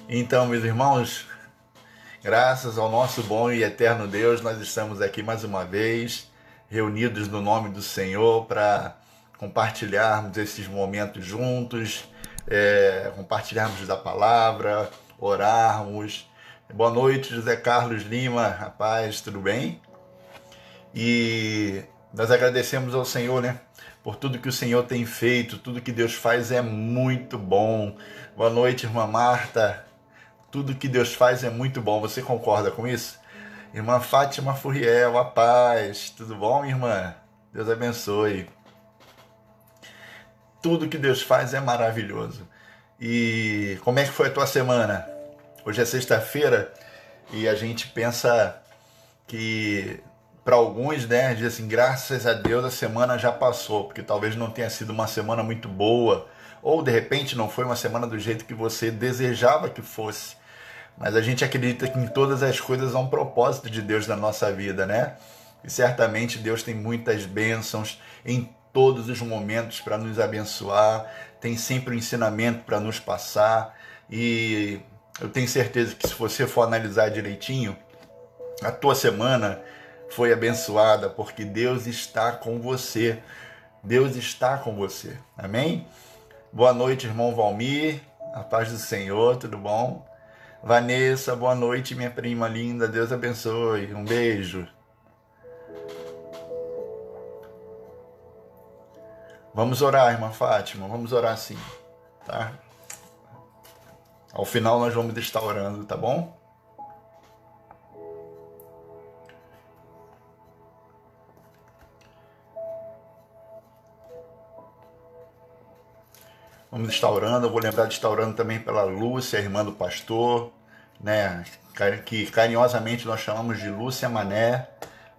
Então, meus irmãos, graças ao nosso bom e eterno Deus, nós estamos aqui mais uma vez, reunidos no nome do Senhor, para compartilharmos esses momentos juntos, compartilharmos da palavra, orarmos. Boa noite, José Carlos Lima, rapaz, tudo bem? E nós agradecemos ao Senhor, né? Por tudo que o Senhor tem feito, tudo que Deus faz é muito bom. Boa noite, irmã Marta. Tudo que Deus faz é muito bom. Você concorda com isso? Irmã Fátima Furriel, a paz. Tudo bom, irmã? Deus abençoe. Tudo que Deus faz é maravilhoso. E como é que foi a tua semana? Hoje é sexta-feira e a gente pensa que para alguns, né, diz assim, graças a Deus a semana já passou, porque talvez não tenha sido uma semana muito boa, ou de repente não foi uma semana do jeito que você desejava que fosse. Mas a gente acredita que em todas as coisas há um propósito de Deus na nossa vida, né? E certamente Deus tem muitas bênçãos em todos os momentos para nos abençoar, tem sempre um ensinamento para nos passar, e eu tenho certeza que se você for analisar direitinho, a tua semana foi abençoada porque Deus está com você. Deus está com você. Amém? Boa noite, irmão Valmir. A paz do Senhor, tudo bom? Vanessa, boa noite, minha prima linda. Deus abençoe. Um beijo. Vamos orar, irmã Fátima. Vamos orar sim, tá? Ao final nós vamos estar orando, tá bom? Vamos estar orando. Eu vou lembrar de estar orando também pela Lúcia, a irmã do pastor, né? Que carinhosamente nós chamamos de Lúcia Mané,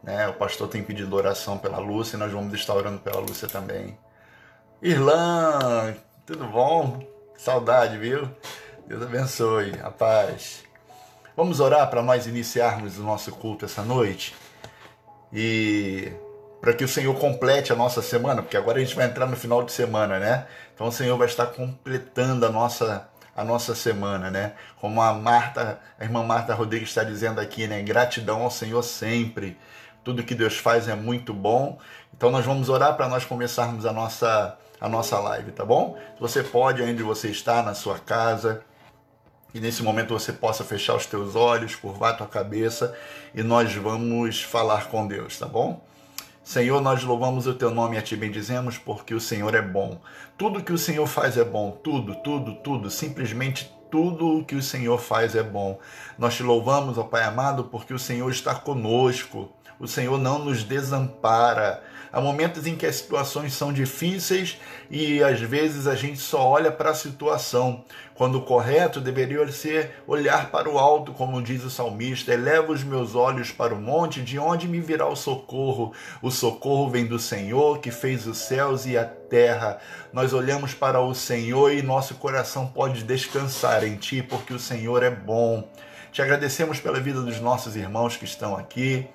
né? O pastor tem pedido oração pela Lúcia e nós vamos estar orando pela Lúcia também. Irlã, tudo bom? Saudade, viu? Deus abençoe, a paz. Vamos orar para nós iniciarmos o nosso culto essa noite e para que o Senhor complete a nossa semana, porque agora a gente vai entrar no final de semana, né? Então o Senhor vai estar completando a nossa semana, né? Como a irmã Marta Rodrigues está dizendo aqui, né? Gratidão ao Senhor sempre. Tudo que Deus faz é muito bom. Então nós vamos orar para nós começarmos a nossa live, tá bom? Você pode, onde você está, na sua casa, e nesse momento você possa fechar os teus olhos, curvar a tua cabeça e nós vamos falar com Deus, tá bom? Senhor, nós louvamos o teu nome e a ti bendizemos porque o Senhor é bom. Tudo que o Senhor faz é bom. Tudo, tudo, tudo. Simplesmente tudo o que o Senhor faz é bom. Nós te louvamos, ó Pai amado, porque o Senhor está conosco. O Senhor não nos desampara. Há momentos em que as situações são difíceis e às vezes a gente só olha para a situação, quando o correto deveria ser olhar para o alto, como diz o salmista: eleva os meus olhos para o monte, de onde me virá o socorro? O socorro vem do Senhor, que fez os céus e a terra. Nós olhamos para o Senhor e nosso coração pode descansar em Ti, porque o Senhor é bom. Te agradecemos pela vida dos nossos irmãos que estão aqui,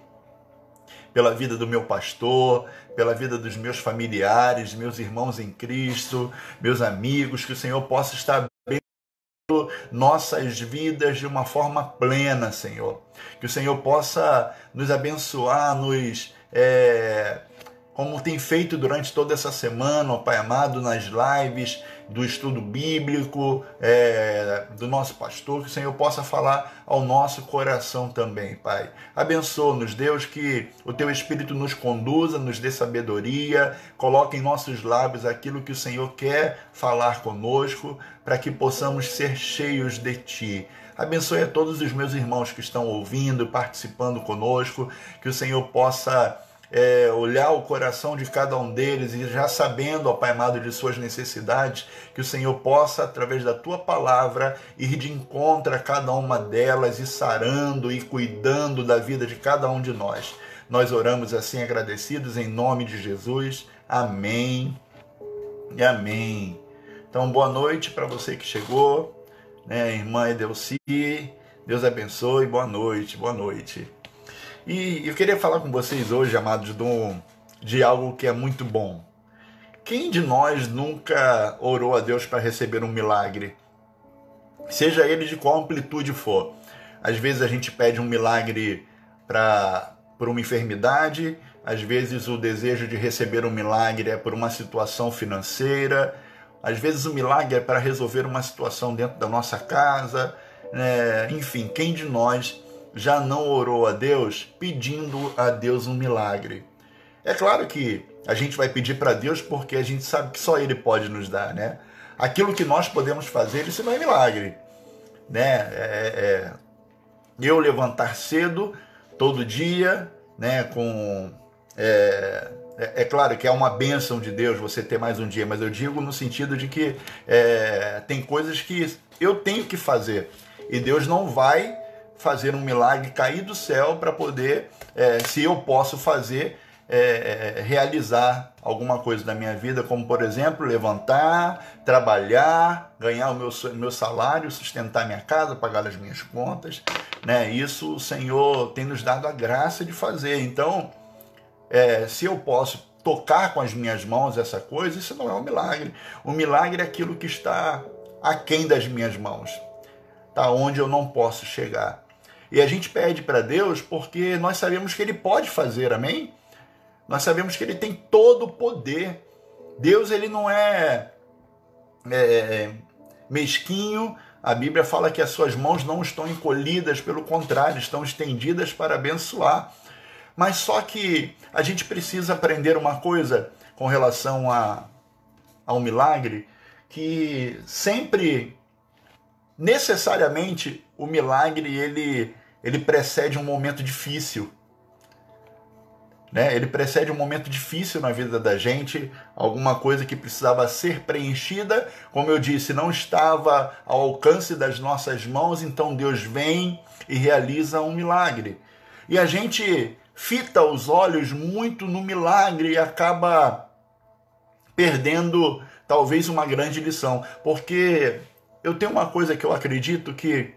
pela vida do meu pastor, pela vida dos meus familiares, meus irmãos em Cristo, meus amigos, que o Senhor possa estar nossas vidas de uma forma plena, Senhor. Que o Senhor possa nos abençoar, como tem feito durante toda essa semana, ó Pai amado, nas lives do estudo bíblico, do nosso pastor, que o Senhor possa falar ao nosso coração também, Pai. Abençoa-nos, Deus, que o Teu Espírito nos conduza, nos dê sabedoria, coloque em nossos lábios aquilo que o Senhor quer falar conosco, para que possamos ser cheios de Ti. Abençoe a todos os meus irmãos que estão ouvindo, participando conosco, que o Senhor possa olhar o coração de cada um deles e já sabendo, ó Pai amado, de suas necessidades, que o Senhor possa, através da Tua palavra, ir de encontro a cada uma delas e sarando e cuidando da vida de cada um de nós. Nós oramos assim agradecidos em nome de Jesus. Amém e amém. Então, boa noite para você que chegou, né, irmã Edelci. Deus abençoe, boa noite, boa noite. E eu queria falar com vocês hoje, amados, de algo que é muito bom. Quem de nós nunca orou a Deus para receber um milagre? seja ele de qual amplitude for. Às vezes a gente pede um milagre por uma enfermidade, às vezes o desejo de receber um milagre é por uma situação financeira, às vezes o milagre é para resolver uma situação dentro da nossa casa, enfim, quem de nós já não orou a Deus pedindo a Deus um milagre? É claro que a gente vai pedir para Deus porque a gente sabe que só Ele pode nos dar, né? Aquilo que nós podemos fazer, isso não é milagre, né? Eu levantar cedo, todo dia, né? É claro que é uma bênção de Deus você ter mais um dia, mas eu digo no sentido de que tem coisas que eu tenho que fazer e Deus não vai fazer um milagre cair do céu para poder, se eu posso fazer, realizar alguma coisa da minha vida, como por exemplo levantar, trabalhar, ganhar o meu salário, sustentar minha casa, pagar as minhas contas, né? Isso o Senhor tem nos dado a graça de fazer. Então, se eu posso tocar com as minhas mãos essa coisa, isso não é um milagre. O milagre é aquilo que está aquém das minhas mãos, tá onde eu não posso chegar. E a gente pede para Deus porque nós sabemos que Ele pode fazer, amém? Nós sabemos que Ele tem todo o poder. Deus, Ele não é mesquinho. A Bíblia fala que as suas mãos não estão encolhidas, pelo contrário, estão estendidas para abençoar. Mas só que a gente precisa aprender uma coisa com relação ao milagre, que sempre, necessariamente, o milagre ele precede um momento difícil. Ele precede um momento difícil na vida da gente, alguma coisa que precisava ser preenchida, como eu disse, não estava ao alcance das nossas mãos, então Deus vem e realiza um milagre. E a gente fita os olhos muito no milagre e acaba perdendo talvez uma grande lição, porque eu tenho uma coisa que eu acredito, que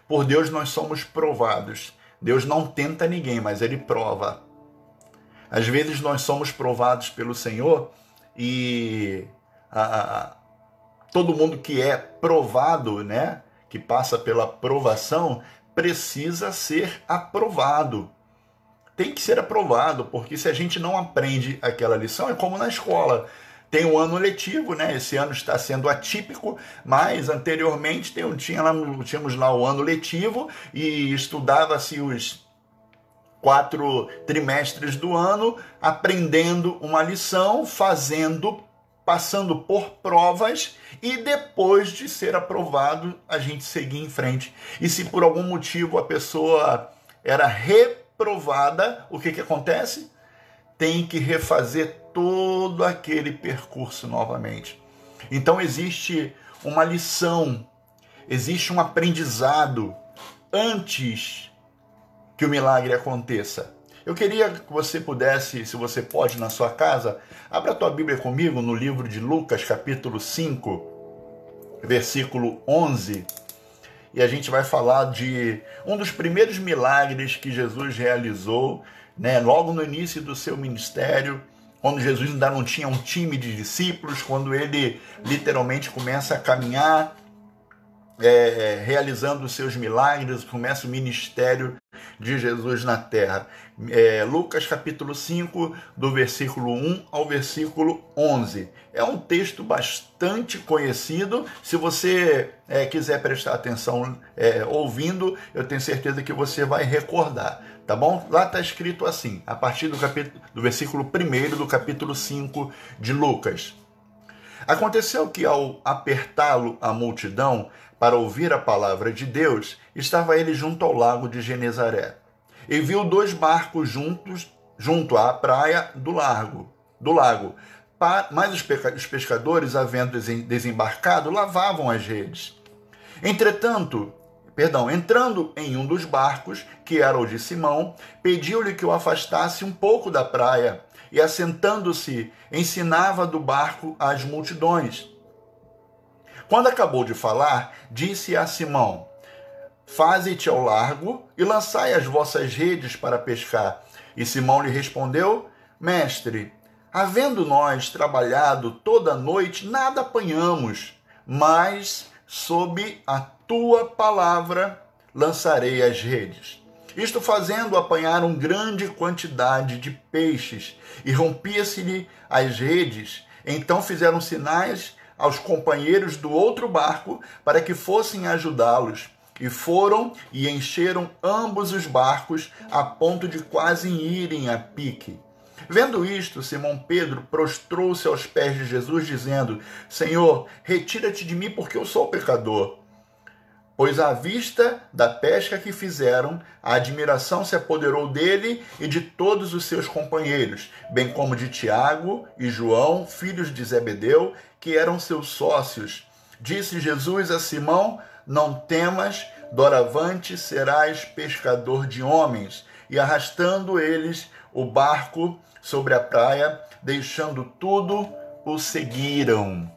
por Deus nós somos provados. Deus não tenta ninguém, mas Ele prova. Às vezes nós somos provados pelo Senhor e todo mundo que é provado, né, que passa pela provação, precisa ser aprovado. Tem que ser aprovado, porque se a gente não aprende aquela lição, é como na escola. Tem um ano letivo, né? Esse ano está sendo atípico, mas anteriormente tínhamos lá o ano letivo e estudava-se os 4 trimestres do ano, aprendendo uma lição, passando por provas, e depois de ser aprovado, a gente seguia em frente. E se por algum motivo a pessoa era reprovada, o que acontece? Tem que refazer todo aquele percurso novamente. Então existe uma lição, existe um aprendizado antes que o milagre aconteça. Eu queria que você pudesse, se você pode na sua casa, abra a tua Bíblia comigo no livro de Lucas, capítulo 5, versículo 11, e a gente vai falar de um dos primeiros milagres que Jesus realizou, né, logo no início do seu ministério, quando Jesus ainda não tinha um time de discípulos, quando ele literalmente começa a caminhar, realizando os seus milagres, começa o ministério de Jesus na terra. Lucas capítulo 5, do versículo 1 ao versículo 11. É um texto bastante conhecido. Se você quiser prestar atenção ouvindo, eu tenho certeza que você vai recordar. Tá bom? Lá está escrito assim, a partir do versículo 1 do capítulo 5 de Lucas. Aconteceu que, ao apertá-lo a multidão para ouvir a palavra de Deus, estava ele junto ao lago de Genezaré. E viu 2 barcos junto à praia do lago. Mas os pescadores, havendo desembarcado, lavavam as redes. Entrando em um dos barcos, que era o de Simão, pediu-lhe que o afastasse um pouco da praia, e assentando-se, ensinava do barco às multidões. Quando acabou de falar, disse a Simão: Faze-te ao largo e lançai as vossas redes para pescar. E Simão lhe respondeu: Mestre, havendo nós trabalhado toda a noite, nada apanhamos, mas sob a tua palavra lançarei as redes. Isto fazendo, apanharam grande quantidade de peixes, e rompia-se-lhe as redes. Então fizeram sinais aos companheiros do outro barco para que fossem ajudá-los. E foram e encheram ambos os barcos, a ponto de quase irem a pique. Vendo isto, Simão Pedro prostrou-se aos pés de Jesus, dizendo: Senhor, retira-te de mim, porque eu sou pecador. Pois à vista da pesca que fizeram, a admiração se apoderou dele e de todos os seus companheiros, bem como de Tiago e João, filhos de Zebedeu, que eram seus sócios. Disse Jesus a Simão: Não temas, doravante serás pescador de homens. E arrastando eles o barco sobre a praia, deixando tudo, o seguiram.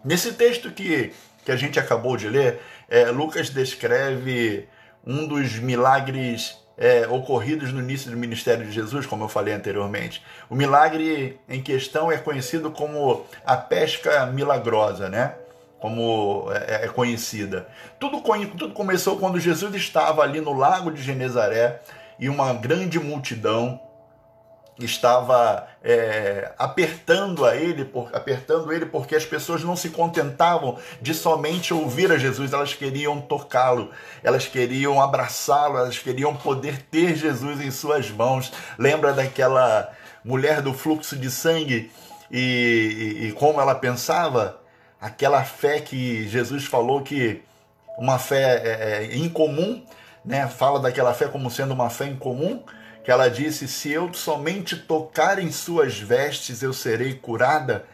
Nesse texto que a gente acabou de ler, Lucas descreve um dos milagres ocorridos no início do ministério de Jesus, como eu falei anteriormente. O milagre em questão é conhecido como a pesca milagrosa, né? Como é conhecida. Tudo começou quando Jesus estava ali no lago de Genezaré e uma grande multidão estava apertando ele porque as pessoas não se contentavam de somente ouvir a Jesus, elas queriam tocá-lo, elas queriam abraçá-lo, elas queriam poder ter Jesus em suas mãos. Lembra daquela mulher do fluxo de sangue e como ela pensava? Aquela fé que Jesus falou que uma fé incomum, né? Fala daquela fé como sendo uma fé incomum, que ela disse: se eu somente tocar em suas vestes, eu serei curada.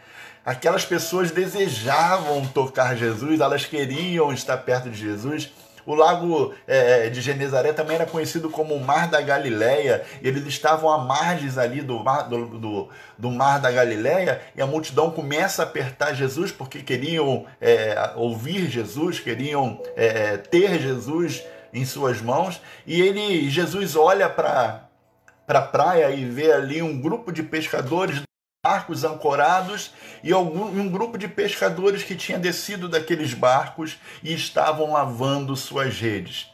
Aquelas pessoas desejavam tocar Jesus, elas queriam estar perto de Jesus. O lago de Genezaré também era conhecido como o Mar da Galileia. Eles estavam à margens ali do Mar da Galileia, e a multidão começa a apertar Jesus porque queriam ouvir Jesus, queriam ter Jesus em suas mãos. E Jesus olha para a praia e vê ali um grupo de pescadores, barcos ancorados, e um grupo de pescadores que tinha descido daqueles barcos e estavam lavando suas redes.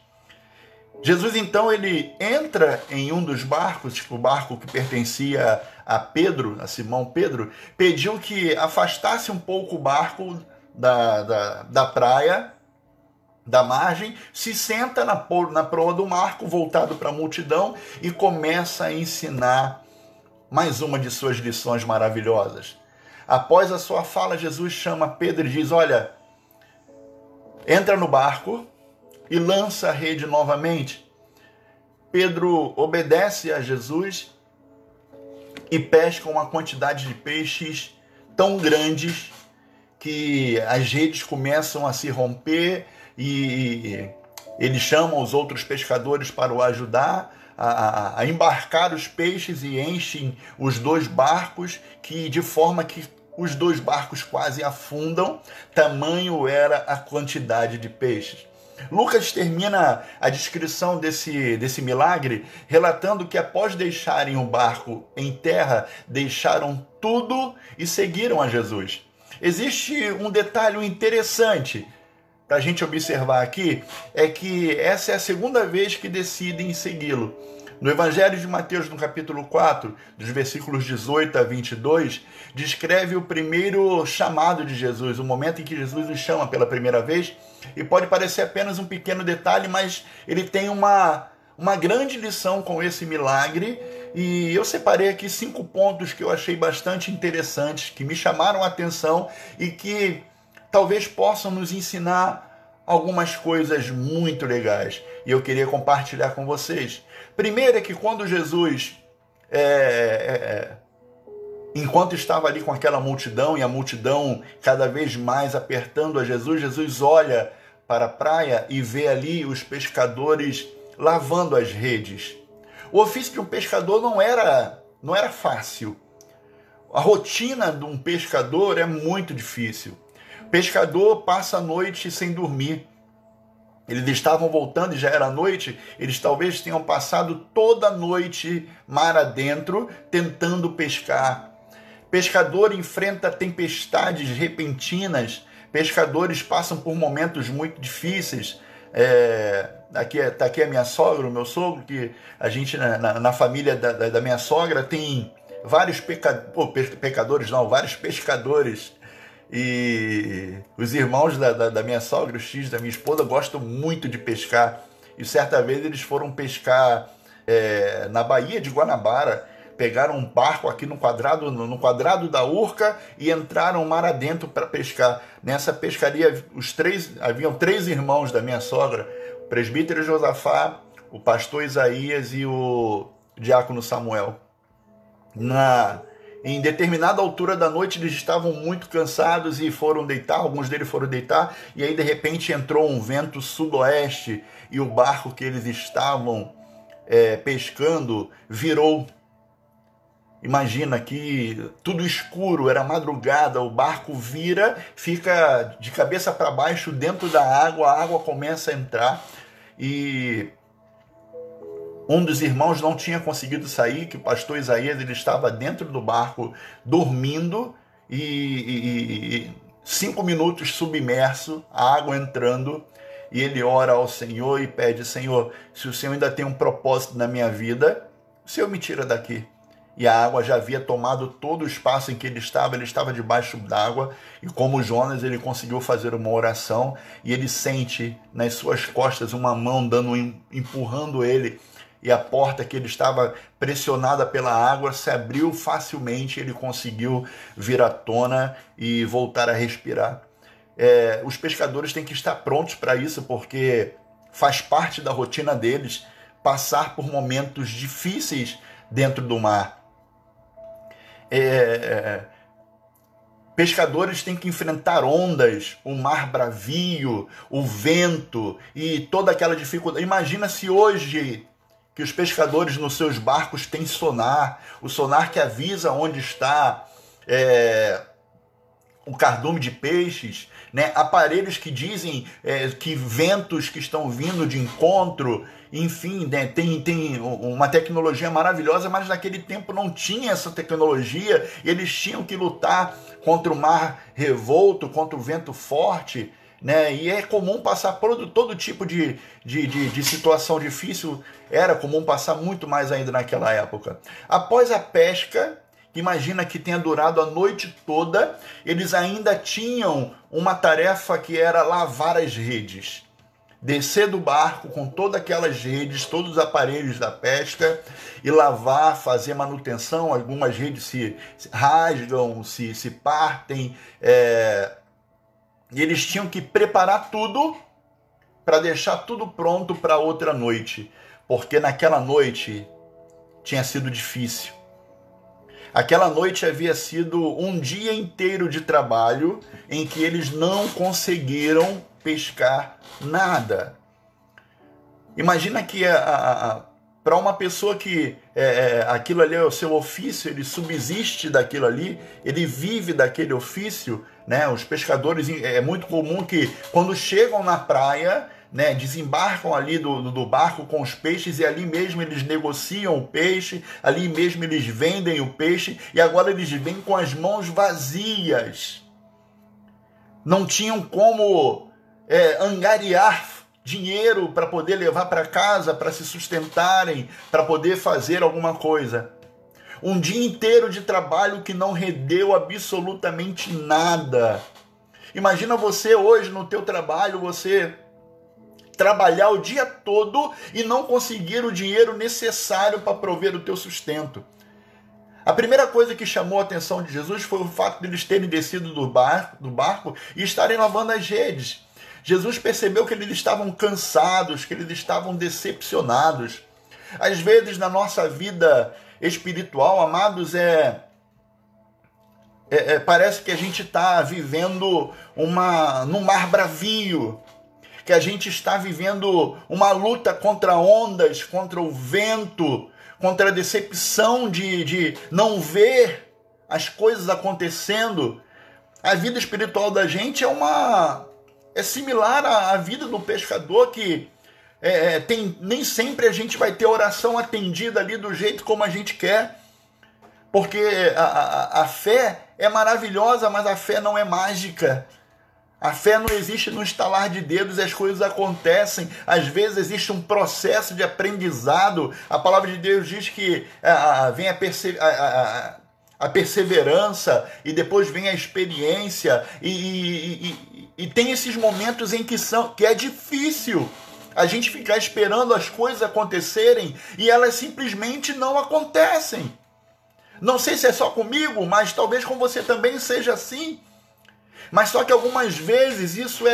Jesus então ele entra em um dos barcos, o barco que pertencia a Pedro, a Simão Pedro, pediu que afastasse um pouco o barco da praia, da margem, se senta na proa do barco, voltado para a multidão, e começa a ensinar mais uma de suas lições maravilhosas. Após a sua fala, Jesus chama Pedro e diz: olha, entra no barco e lança a rede novamente. Pedro obedece a Jesus e pesca uma quantidade de peixes tão grandes que as redes começam a se romper, e ele chama os outros pescadores para o ajudar a embarcar os peixes, e enchem os dois barcos, de forma que os dois barcos quase afundam, tamanho era a quantidade de peixes. Lucas termina a descrição desse milagre relatando que após deixarem o barco em terra, deixaram tudo e seguiram a Jesus. Existe um detalhe interessante para a gente observar aqui, é que essa é a segunda vez que decidem segui-lo. No Evangelho de Mateus, no capítulo 4, dos versículos 18 a 22, descreve o primeiro chamado de Jesus, o momento em que Jesus os chama pela primeira vez, e pode parecer apenas um pequeno detalhe, mas ele tem uma grande lição com esse milagre, e eu separei aqui 5 pontos que eu achei bastante interessantes, que me chamaram a atenção e que talvez possam nos ensinar algumas coisas muito legais, e eu queria compartilhar com vocês. Primeiro é que quando Jesus, enquanto estava ali com aquela multidão, e a multidão cada vez mais apertando a Jesus, Jesus olha para a praia e vê ali os pescadores lavando as redes. O ofício de um pescador não era fácil. A rotina de um pescador é muito difícil. O pescador passa a noite sem dormir. Eles estavam voltando e já era noite, eles talvez tenham passado toda a noite mar adentro tentando pescar. Pescador enfrenta tempestades repentinas, Pescadores passam por momentos muito difíceis. Tá aqui a minha sogra, o meu sogro, que a gente, na família da minha sogra, tem vários pecadores, não, vários pescadores. E os irmãos da minha sogra, os filhos da minha esposa, gostam muito de pescar. E certa vez eles foram pescar na Baía de Guanabara, pegaram um barco aqui no quadrado da Urca e entraram mar adentro para pescar. Nessa pescaria, haviam 3 irmãos da minha sogra, o presbítero Josafá, o pastor Isaías e o diácono Samuel. Em determinada altura da noite eles estavam muito cansados e foram deitar, alguns deles foram deitar, e aí de repente entrou um vento sudoeste e o barco que eles estavam pescando virou. Imagina que tudo escuro, era madrugada, o barco vira, fica de cabeça para baixo dentro da água, a água começa a entrar e um dos irmãos não tinha conseguido sair, que o pastor Isaías ele estava dentro do barco dormindo e 5 minutos submerso, a água entrando, e ele ora ao Senhor e pede: Senhor, se o Senhor ainda tem um propósito na minha vida, o Senhor me tira daqui. E a água já havia tomado todo o espaço em que ele estava debaixo d'água, e como Jonas, ele conseguiu fazer uma oração, e ele sente nas suas costas uma mão empurrando ele, e a porta que ele estava pressionada pela água se abriu facilmente, ele conseguiu vir à tona e voltar a respirar. Os pescadores têm que estar prontos para isso, porque faz parte da rotina deles passar por momentos difíceis dentro do mar. Pescadores têm que enfrentar ondas, o mar bravio, o vento e toda aquela dificuldade. Imagina se hoje que os pescadores nos seus barcos têm sonar, o sonar que avisa onde está o cardume de peixes, né? Aparelhos que dizem que ventos que estão vindo de encontro, enfim, né? Tem uma tecnologia maravilhosa, mas naquele tempo não tinha essa tecnologia, eles tinham que lutar contra o mar revolto, contra o vento forte, né? E é comum passar por todo tipo de situação difícil, era comum passar muito mais ainda naquela época. Após a pesca, imagina que tenha durado a noite toda, eles ainda tinham uma tarefa que era lavar as redes. Descer do barco com todas aquelas redes, todos os aparelhos da pesca e lavar, fazer manutenção. Algumas redes se rasgam, se partem. E eles tinham que preparar tudo para deixar tudo pronto para outra noite, porque naquela noite tinha sido difícil. Aquela noite havia sido um dia inteiro de trabalho em que eles não conseguiram pescar nada. Imagina que para uma pessoa que aquilo ali é o seu ofício, ele subsiste daquilo ali, ele vive daquele ofício, né? Os pescadores, é muito comum que quando chegam na praia, né, desembarcam ali do barco com os peixes e ali mesmo eles negociam o peixe, ali mesmo eles vendem o peixe e agora eles vêm com as mãos vazias. Não tinham como angariar dinheiro para poder levar para casa, para se sustentarem, para poder fazer alguma coisa. Um dia inteiro de trabalho que não rendeu absolutamente nada. Imagina você hoje no teu trabalho, você trabalhar o dia todo e não conseguir o dinheiro necessário para prover o teu sustento. A primeira coisa que chamou a atenção de Jesus foi o fato de eles terem descido do barco e estarem lavando as redes. Jesus percebeu que eles estavam cansados, que eles estavam decepcionados. Às vezes na nossa vida espiritual, amados, parece que a gente está vivendo num mar bravio, que a gente está vivendo uma luta contra ondas, contra o vento, contra a decepção de não ver as coisas acontecendo. A vida espiritual da gente é similar à vida do pescador, que nem sempre a gente vai ter oração atendida ali do jeito como a gente quer, porque a fé é maravilhosa, mas a fé não é mágica. A fé não existe no estalar de dedos, as coisas acontecem. Às vezes existe um processo de aprendizado. A palavra de Deus diz que vem a perseverança e depois vem a experiência. E tem esses momentos em que é difícil a gente ficar esperando as coisas acontecerem e elas simplesmente não acontecem. Não sei se é só comigo, mas talvez com você também seja assim. Mas só que algumas vezes isso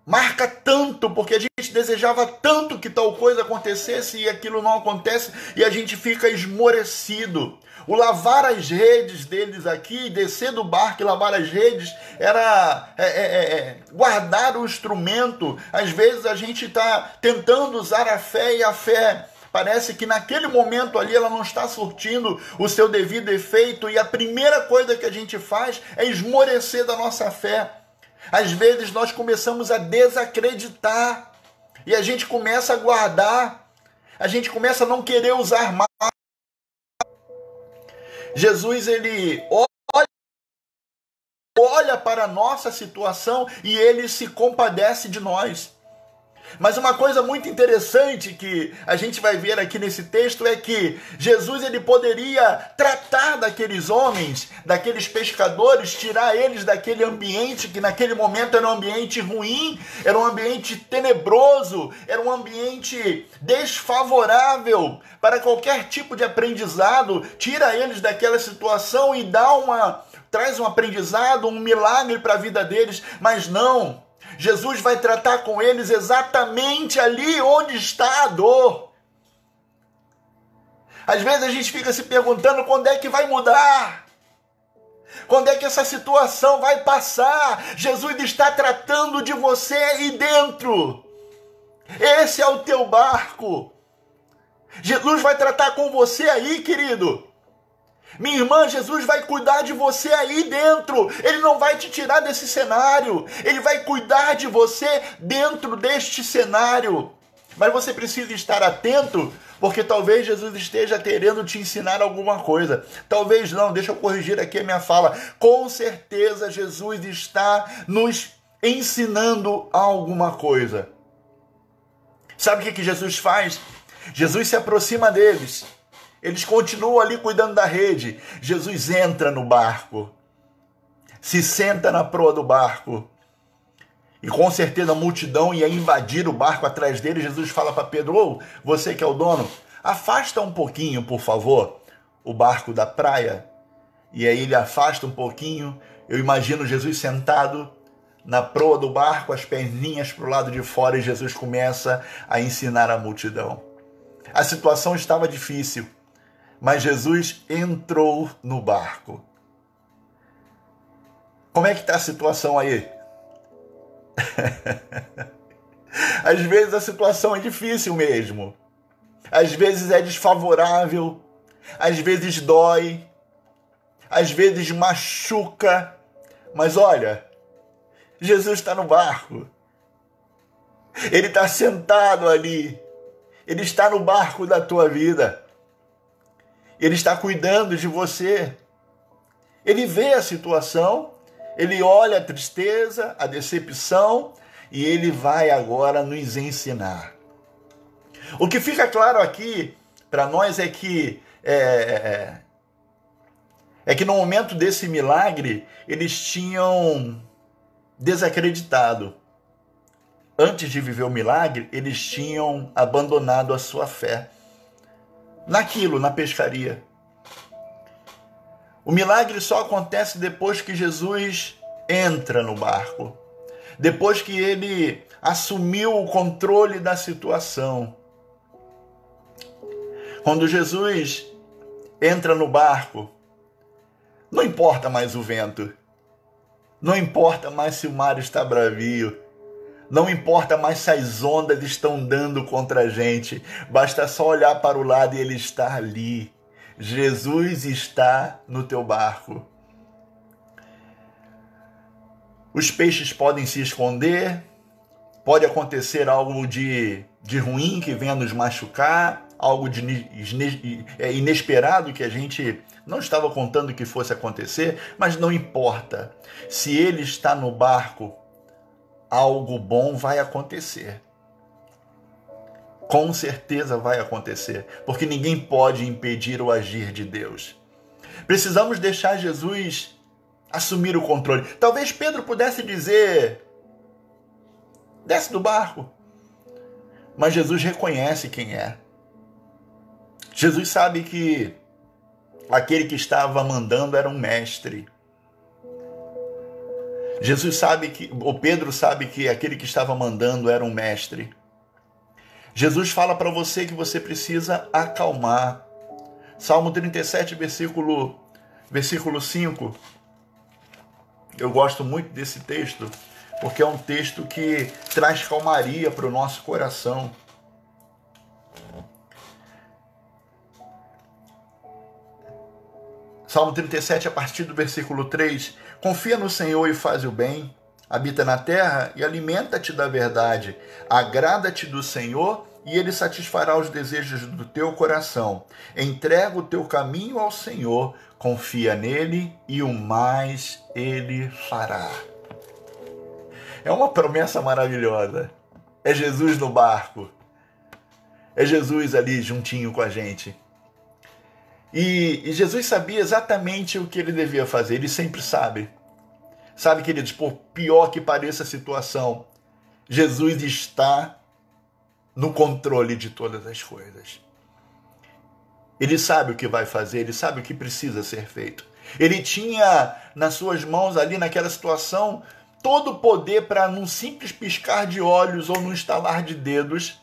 marca tanto, porque a gente desejava tanto que tal coisa acontecesse e aquilo não acontece e a gente fica esmorecido. O lavar as redes deles aqui, descer do barco e lavar as redes, era guardar o instrumento. Às vezes a gente está tentando usar a fé e a fé parece que naquele momento ali ela não está surtindo o seu devido efeito e a primeira coisa que a gente faz é esmorecer da nossa fé. Às vezes nós começamos a desacreditar e a gente começa a guardar, a gente começa a não querer usar mais. Jesus, ele olha para a nossa situação e ele se compadece de nós. Mas uma coisa muito interessante que a gente vai ver aqui nesse texto é que Jesus ele poderia tratar daqueles homens, daqueles pescadores, tirar eles daquele ambiente que naquele momento era um ambiente ruim, era um ambiente tenebroso, era um ambiente desfavorável para qualquer tipo de aprendizado, tira eles daquela situação e traz um aprendizado, um milagre para a vida deles, mas não. Jesus vai tratar com eles exatamente ali onde está a dor. Às vezes a gente fica se perguntando quando é que vai mudar, quando é que essa situação vai passar. Jesus está tratando de você aí dentro. Esse é o teu barco. Jesus vai tratar com você aí, querido. Minha irmã, Jesus vai cuidar de você aí dentro. Ele não vai te tirar desse cenário. Ele vai cuidar de você dentro deste cenário. Mas você precisa estar atento, porque talvez Jesus esteja querendo te ensinar alguma coisa. Talvez não, deixa eu corrigir aqui a minha fala. Com certeza Jesus está nos ensinando alguma coisa. Sabe o que Jesus faz? Jesus se aproxima deles. Eles continuam ali cuidando da rede. Jesus entra no barco, se senta na proa do barco. E com certeza a multidão ia invadir o barco atrás dele. Jesus fala para Pedro: você que é o dono, afasta um pouquinho, por favor, o barco da praia. E aí ele afasta um pouquinho. Eu imagino Jesus sentado na proa do barco, as perninhas para o lado de fora, e Jesus começa a ensinar a multidão. A situação estava difícil, mas Jesus entrou no barco. Como é que está a situação aí? Às vezes a situação é difícil mesmo. Às vezes é desfavorável. Às vezes dói. Às vezes machuca. Mas olha, Jesus está no barco. Ele está sentado ali. Ele está no barco da tua vida. Ele está cuidando de você. Ele vê a situação, ele olha a tristeza, a decepção, e ele vai agora nos ensinar. O que fica claro aqui para nós é que no momento desse milagre, eles tinham desacreditado. Antes de viver o milagre, eles tinham abandonado a sua fé na pescaria. O milagre só acontece depois que Jesus entra no barco, depois que ele assumiu o controle da situação. Quando Jesus entra no barco, não importa mais o vento, não importa mais se o mar está bravio, não importa mais se as ondas estão dando contra a gente, basta só olhar para o lado e ele está ali. Jesus está no teu barco. Os peixes podem se esconder, pode acontecer algo de ruim que venha nos machucar, algo inesperado que a gente não estava contando que fosse acontecer, mas não importa. Se ele está no barco, algo bom vai acontecer. Com certeza vai acontecer, porque ninguém pode impedir o agir de Deus. Precisamos deixar Jesus assumir o controle. Talvez Pedro pudesse dizer: desce do barco. Mas Jesus reconhece quem é. Jesus sabe que aquele que estava mandando era um mestre. Pedro sabe que aquele que estava mandando era um mestre. Jesus fala para você que você precisa acalmar. Salmo 37, versículo 5. Eu gosto muito desse texto, porque é um texto que traz calmaria para o nosso coração. Salmo 37, a partir do versículo 3. Confia no Senhor e faz o bem. Habita na terra e alimenta-te da verdade. Agrada-te do Senhor e Ele satisfará os desejos do teu coração. Entrega o teu caminho ao Senhor, confia nele e o mais Ele fará. É uma promessa maravilhosa. É Jesus no barco. É Jesus ali juntinho com a gente. E Jesus sabia exatamente o que ele devia fazer. Ele sempre sabe. Sabe, queridos, por pior que pareça a situação, Jesus está no controle de todas as coisas. Ele sabe o que vai fazer, ele sabe o que precisa ser feito. Ele tinha nas suas mãos ali naquela situação todo o poder para, num simples piscar de olhos ou num estalar de dedos,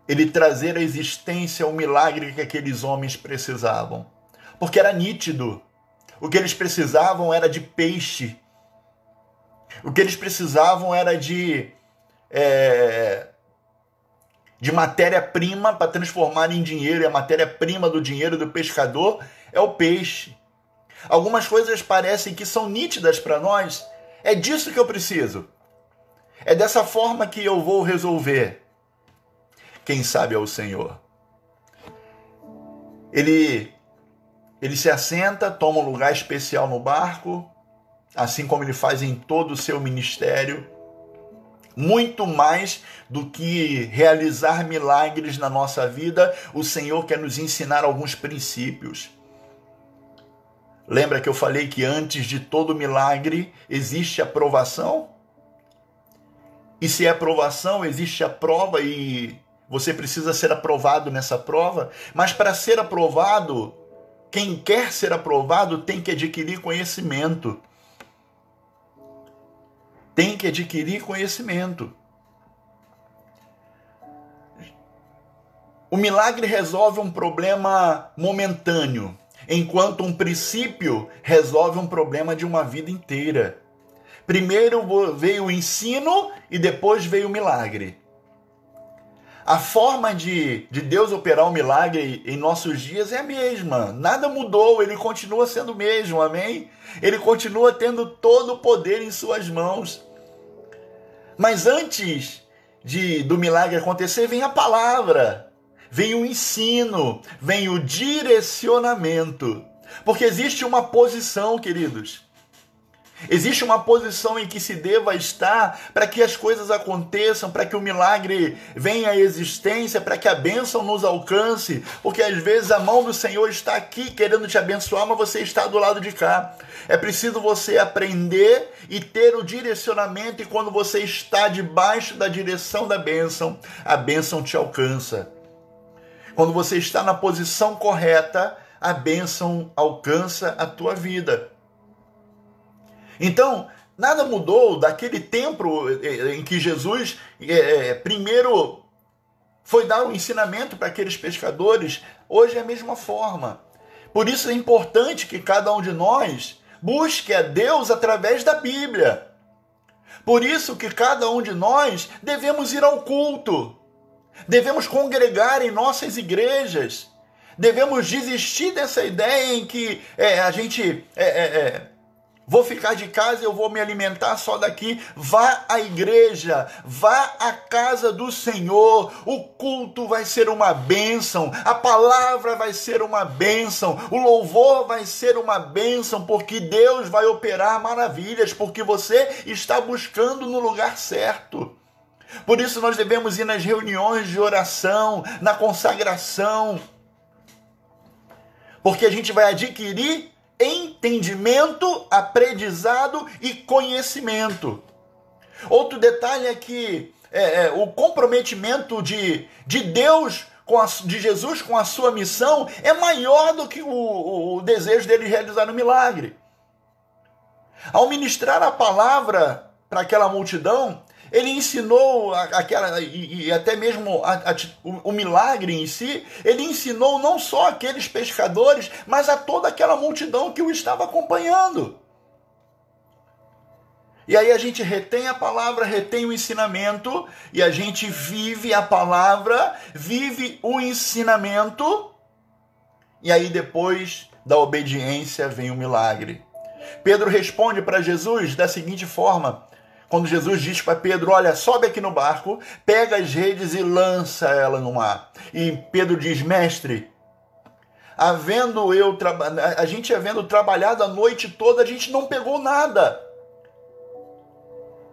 ele trazer à existência o milagre que aqueles homens precisavam. Porque era nítido. O que eles precisavam era de peixe. O que eles precisavam era de matéria-prima para transformar em dinheiro. E a matéria-prima do dinheiro do pescador é o peixe. Algumas coisas parecem que são nítidas para nós. É disso que eu preciso. É dessa forma que eu vou resolver. Quem sabe é o Senhor. Ele se assenta, toma um lugar especial no barco, assim como ele faz em todo o seu ministério. Muito mais do que realizar milagres na nossa vida, o Senhor quer nos ensinar alguns princípios. Lembra que eu falei que antes de todo milagre existe a provação? E se é aprovação, existe a prova e você precisa ser aprovado nessa prova. Mas para ser aprovado, quem quer ser aprovado tem que adquirir conhecimento. Tem que adquirir conhecimento. O milagre resolve um problema momentâneo, enquanto um princípio resolve um problema de uma vida inteira. Primeiro veio o ensino e depois veio o milagre. A forma de Deus operar o milagre em nossos dias é a mesma. Nada mudou, ele continua sendo o mesmo, amém? Ele continua tendo todo o poder em suas mãos. Mas antes do milagre acontecer, vem a palavra, vem o ensino, vem o direcionamento. Porque existe uma posição, queridos. Existe uma posição em que se deva estar para que as coisas aconteçam, para que o milagre venha à existência, para que a bênção nos alcance, porque às vezes a mão do Senhor está aqui querendo te abençoar, mas você está do lado de cá. É preciso você aprender e ter o direcionamento, e quando você está debaixo da direção da bênção, a bênção te alcança. Quando você está na posição correta, a bênção alcança a tua vida. Então, nada mudou daquele tempo em que Jesus primeiro foi dar um ensinamento para aqueles pescadores. Hoje é a mesma forma. Por isso é importante que cada um de nós busque a Deus através da Bíblia. Por isso que cada um de nós devemos ir ao culto. Devemos congregar em nossas igrejas. Devemos desistir dessa ideia em que a gente Vou ficar de casa, eu vou me alimentar só daqui. Vá à igreja, vá à casa do Senhor. O culto vai ser uma bênção, a palavra vai ser uma bênção, o louvor vai ser uma bênção, porque Deus vai operar maravilhas, porque você está buscando no lugar certo. Por isso nós devemos ir nas reuniões de oração, na consagração, porque a gente vai adquirir entendimento, aprendizado e conhecimento. Outro detalhe é que o comprometimento de Deus, de Jesus com a sua missão, é maior do que o desejo dele realizar um milagre. Ao ministrar a palavra para aquela multidão, ele ensinou e até mesmo o milagre em si, ele ensinou não só aqueles pescadores, mas a toda aquela multidão que o estava acompanhando. E aí a gente retém a palavra, retém o ensinamento, e a gente vive a palavra, vive o ensinamento, e aí depois da obediência vem o milagre. Pedro responde para Jesus da seguinte forma: quando Jesus diz para Pedro, olha, sobe aqui no barco, pega as redes e lança ela no mar. E Pedro diz, mestre, a gente havendo trabalhado a noite toda, a gente não pegou nada.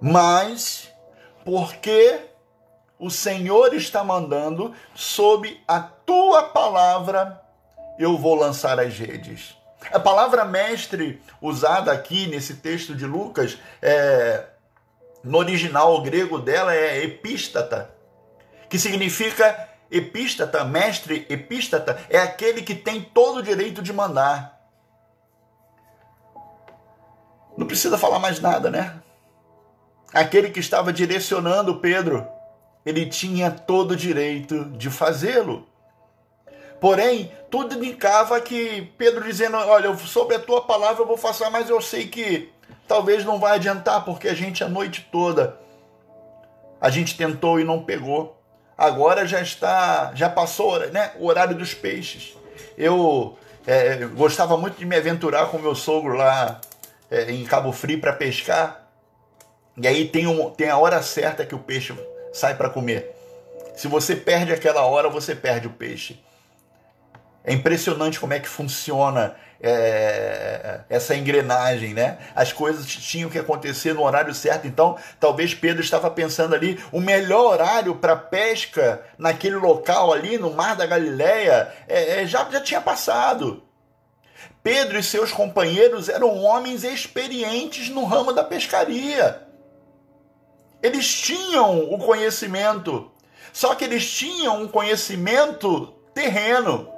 Mas, porque o Senhor está mandando, sob a tua palavra, eu vou lançar as redes. A palavra mestre usada aqui nesse texto de Lucas no original, o grego dela é epístata, que significa epístata, mestre, epístata, é aquele que tem todo o direito de mandar. Não precisa falar mais nada, né? Aquele que estava direcionando Pedro, ele tinha todo o direito de fazê-lo. Porém, tudo indicava que Pedro dizendo, olha, sobre a tua palavra eu vou fazer, mas eu sei que talvez não vai adiantar, porque a gente a noite toda, a gente tentou e não pegou. Agora já passou, né, o horário dos peixes. Eu gostava muito de me aventurar com meu sogro lá em Cabo Frio para pescar. E aí tem a hora certa que o peixe sai para comer. Se você perde aquela hora, você perde o peixe. É impressionante como é que funciona essa engrenagem, né? As coisas tinham que acontecer no horário certo. Então, talvez Pedro estava pensando ali, o melhor horário para pesca naquele local ali, no Mar da Galileia, já tinha passado. Pedro e seus companheiros eram homens experientes no ramo da pescaria. Eles tinham o conhecimento, só que eles tinham um conhecimento terreno.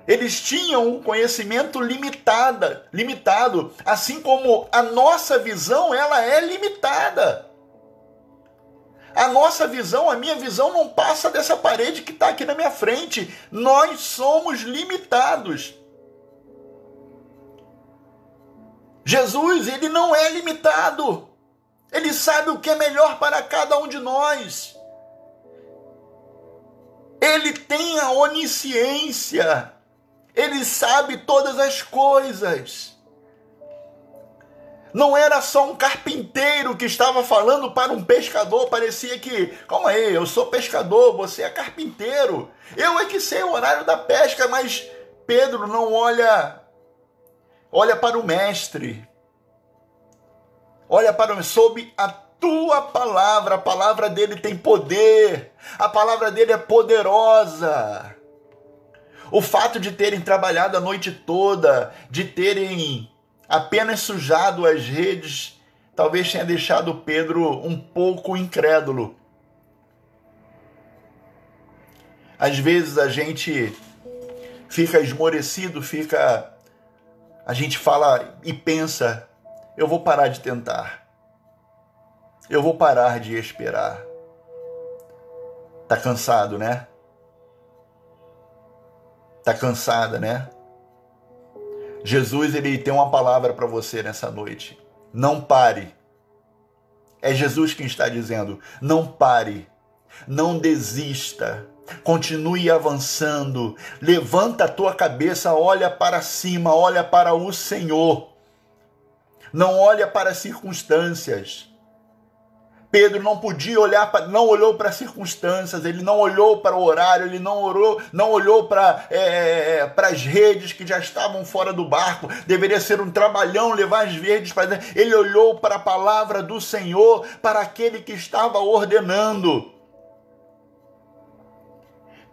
Eles tinham um conhecimento limitado, assim como a nossa visão, ela é limitada. A nossa visão, a minha visão não passa dessa parede que está aqui na minha frente. Nós somos limitados. Jesus, ele não é limitado. Ele sabe o que é melhor para cada um de nós. Ele tem a onisciência. Ele sabe todas as coisas. Não era só um carpinteiro que estava falando para um pescador. Parecia que, calma aí, eu sou pescador, você é carpinteiro. Eu é que sei o horário da pesca, mas Pedro não olha para o mestre. Olha para sob a tua palavra. A palavra dele tem poder. A palavra dele é poderosa. O fato de terem trabalhado a noite toda, de terem apenas sujado as redes, talvez tenha deixado Pedro um pouco incrédulo. Às vezes a gente fica esmorecido, a gente fala e pensa, eu vou parar de tentar. Eu vou parar de esperar. Tá cansado, né? Tá cansada, né? Jesus, ele tem uma palavra para você nessa noite. Não pare. É Jesus quem está dizendo. Não pare. Não desista. Continue avançando. Levanta a tua cabeça, olha para cima, olha para o Senhor. Não olha para as circunstâncias. Pedro não podia olhar, não olhou para as circunstâncias, ele não olhou para o horário, ele não olhou para as redes que já estavam fora do barco. Deveria ser um trabalhão levar as redes para dentro. Ele olhou para a palavra do Senhor, para aquele que estava ordenando.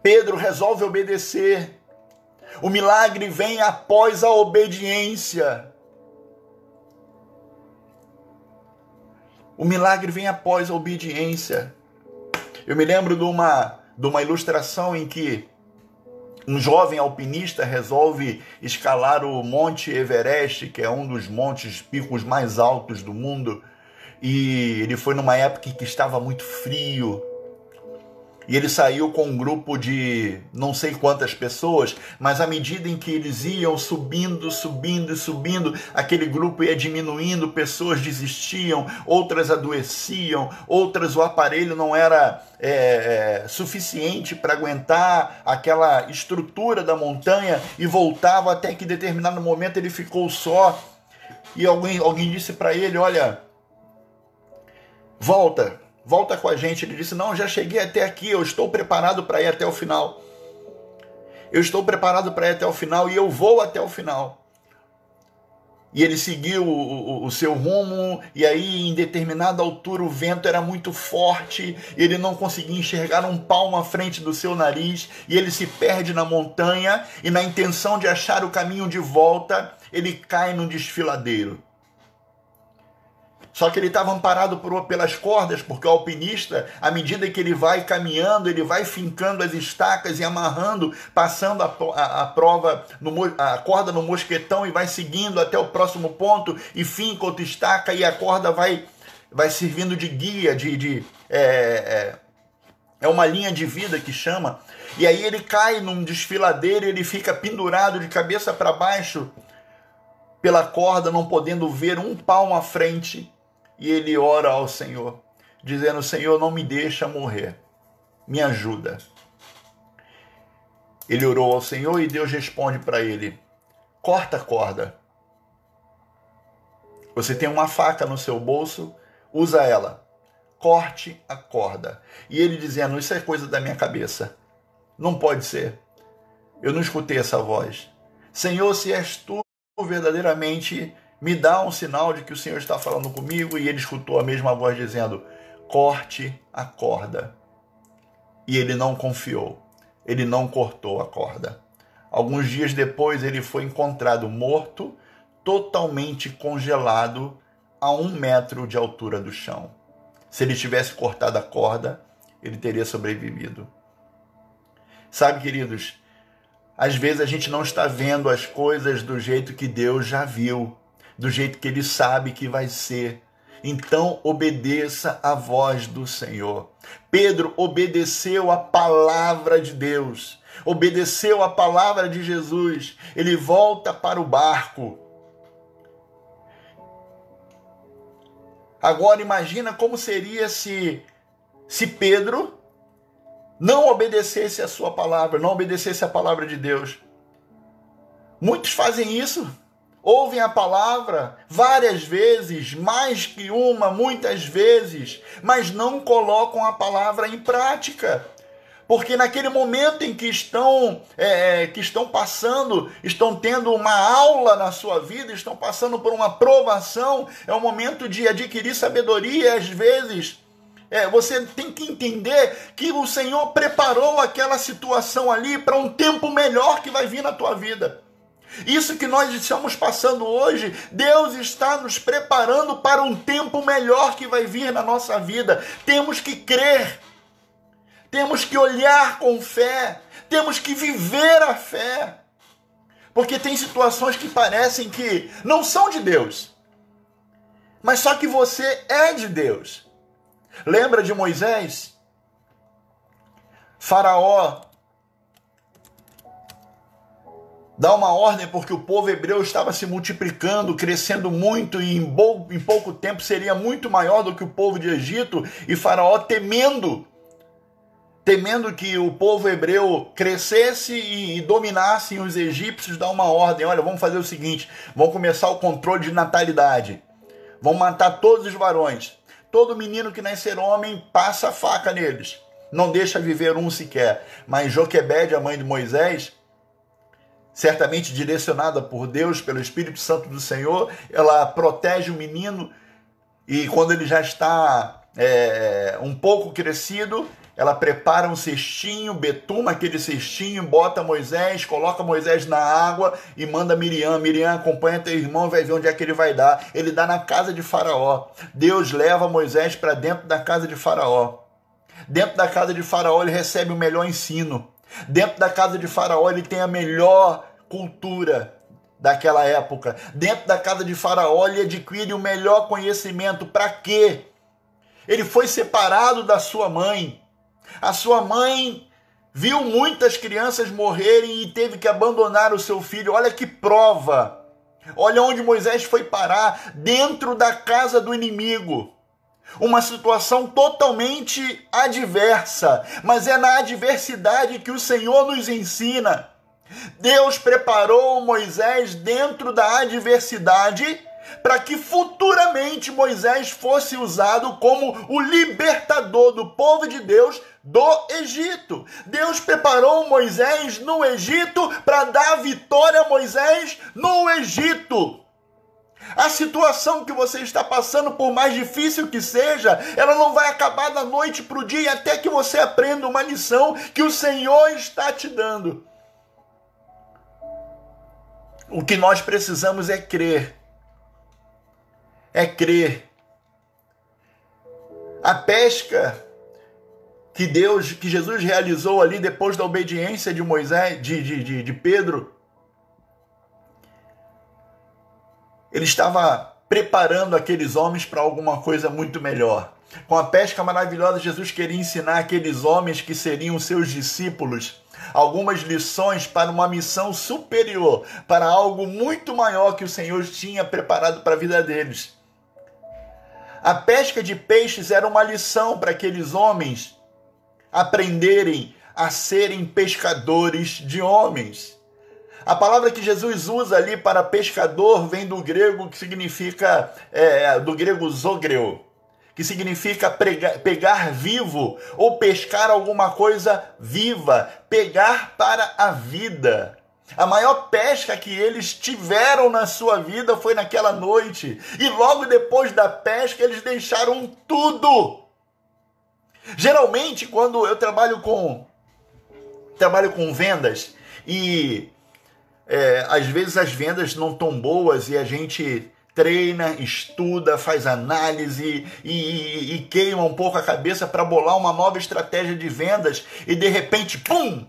Pedro resolve obedecer. O milagre vem após a obediência. O milagre vem após a obediência. Eu me lembro de uma ilustração em que um jovem alpinista resolve escalar o Monte Everest, que é um dos picos mais altos do mundo. E ele foi numa época em que estava muito frio. E ele saiu com um grupo de não sei quantas pessoas, mas à medida em que eles iam subindo, aquele grupo ia diminuindo, pessoas desistiam, outras adoeciam, outras o aparelho não era suficiente para aguentar aquela estrutura da montanha e voltava até que em determinado momento ele ficou só. E alguém disse para ele, olha, volta com a gente. Ele disse, não, já cheguei até aqui, eu estou preparado para ir até o final. Eu estou preparado para ir até o final e eu vou até o final. E ele seguiu o seu rumo, e aí em determinada altura o vento era muito forte, ele não conseguia enxergar um palmo à frente do seu nariz, e ele se perde na montanha, e na intenção de achar o caminho de volta, ele cai num desfiladeiro. Só que ele estava amparado pelas cordas, porque o alpinista, à medida que ele vai caminhando, ele vai fincando as estacas e amarrando, passando a corda no mosquetão e vai seguindo até o próximo ponto e finca outra estaca e a corda vai servindo de guia, é uma linha de vida que chama. E aí ele cai num desfiladeiro e ele fica pendurado de cabeça para baixo pela corda, não podendo ver um palmo à frente. E ele ora ao Senhor, dizendo, Senhor, não me deixa morrer, me ajuda. Ele orou ao Senhor e Deus responde para ele, corta a corda. Você tem uma faca no seu bolso, usa ela, corte a corda. E ele dizendo, isso é coisa da minha cabeça, não pode ser. Eu não escutei essa voz. Senhor, se és tu verdadeiramente, me dá um sinal de que o Senhor está falando comigo. E ele escutou a mesma voz dizendo, corte a corda. E ele não confiou. Ele não cortou a corda. Alguns dias depois ele foi encontrado morto, totalmente congelado a 1 metro de altura do chão. Se ele tivesse cortado a corda, ele teria sobrevivido. Sabe, queridos, às vezes a gente não está vendo as coisas do jeito que Deus já viu, do jeito que Ele sabe que vai ser. Então obedeça a voz do Senhor. Pedro obedeceu a palavra de Deus, obedeceu a palavra de Jesus. Ele volta para o barco. Agora imagina como seria se Pedro não obedecesse a sua palavra, não obedecesse a palavra de Deus. Muitos fazem isso. Ouvem a palavra várias vezes, mais que uma, muitas vezes, mas não colocam a palavra em prática. Porque naquele momento em que estão passando, estão tendo uma aula na sua vida, estão passando por uma provação, é o momento de adquirir sabedoria. Às vezes, você tem que entender que o Senhor preparou aquela situação ali para um tempo melhor que vai vir na tua vida. Isso que nós estamos passando hoje, Deus está nos preparando para um tempo melhor que vai vir na nossa vida. Temos que crer, temos que olhar com fé, temos que viver a fé. Porque tem situações que parecem que não são de Deus, mas só que você é de Deus. Lembra de Moisés? Faraó dá uma ordem porque o povo hebreu estava se multiplicando, crescendo muito e em pouco tempo seria muito maior do que o povo de Egito. E Faraó temendo que o povo hebreu crescesse e dominasse os egípcios, dá uma ordem, olha, vamos fazer o seguinte, vamos começar o controle de natalidade. Vão matar todos os varões. Todo menino que nascer homem, passa a faca neles. Não deixa viver um sequer. Mas Joquebede, a mãe de Moisés, certamente direcionada por Deus, pelo Espírito Santo do Senhor, ela protege o menino e quando ele já está um pouco crescido, ela prepara um cestinho, betuma aquele cestinho, bota Moisés, coloca Moisés na água e manda Miriam. Miriam, acompanha teu irmão, vai ver onde é que ele vai dar. Ele dá na casa de Faraó. Deus leva Moisés para dentro da casa de Faraó. Dentro da casa de Faraó ele recebe o melhor ensino. Dentro da casa de Faraó ele tem a melhor cultura daquela época. Dentro da casa de Faraó ele adquire o melhor conhecimento. Para quê? Ele foi separado da sua mãe. A sua mãe viu muitas crianças morrerem e teve que abandonar o seu filho. Olha que prova. Olha onde Moisés foi parar, dentro da casa do inimigo. Uma situação totalmente adversa, mas é na adversidade que o Senhor nos ensina. Deus preparou Moisés dentro da adversidade para que futuramente Moisés fosse usado como o libertador do povo de Deus do Egito. Deus preparou Moisés no Egito para dar vitória a Moisés no Egito. A situação que você está passando, por mais difícil que seja, ela não vai acabar da noite para o dia até que você aprenda uma lição que o Senhor está te dando. O que nós precisamos é crer. É crer. A pesca que Jesus realizou ali depois da obediência de Moisés, de Pedro, ele estava preparando aqueles homens para alguma coisa muito melhor. Com a pesca maravilhosa, Jesus queria ensinar aqueles homens que seriam seus discípulos algumas lições para uma missão superior, para algo muito maior que o Senhor tinha preparado para a vida deles. A pesca de peixes era uma lição para aqueles homens aprenderem a serem pescadores de homens. A palavra que Jesus usa ali para pescador vem do grego que significa, do grego zogreu, que significa pegar vivo ou pescar alguma coisa viva, pegar para a vida. A maior pesca que eles tiveram na sua vida foi naquela noite. E logo depois da pesca eles deixaram tudo. Geralmente quando eu trabalho com vendas e às vezes as vendas não estão boas e a gente treina, estuda, faz análise e queima um pouco a cabeça para bolar uma nova estratégia de vendas e de repente, pum!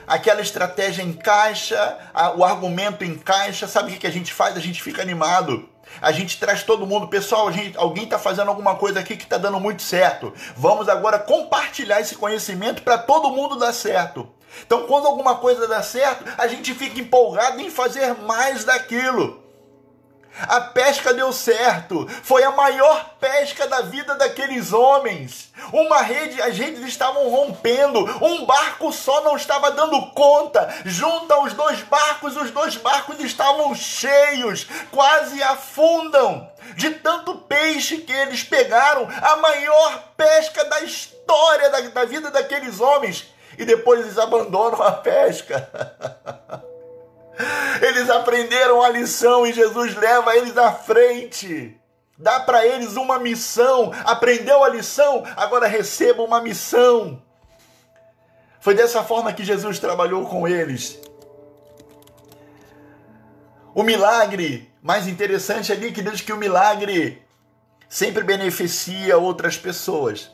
Aquela estratégia encaixa, o argumento encaixa, sabe o que a gente faz? A gente fica animado. A gente traz todo mundo, pessoal, alguém está fazendo alguma coisa aqui que está dando muito certo. Vamos agora compartilhar esse conhecimento para todo mundo dar certo. Então, quando alguma coisa dá certo, a gente fica empolgado em fazer mais daquilo. A pesca deu certo, foi a maior pesca da vida daqueles homens. Uma rede, as redes estavam rompendo, um barco só não estava dando conta. Juntam os dois barcos estavam cheios, quase afundam. De tanto peixe que eles pegaram, a maior pesca da história da vida daqueles homens. E depois eles abandonam a pesca. Eles aprenderam a lição e Jesus leva eles à frente. Dá para eles uma missão. Aprendeu a lição, agora receba uma missão. Foi dessa forma que Jesus trabalhou com eles. O milagre mais interessante ali que diz que o milagre sempre beneficia outras pessoas.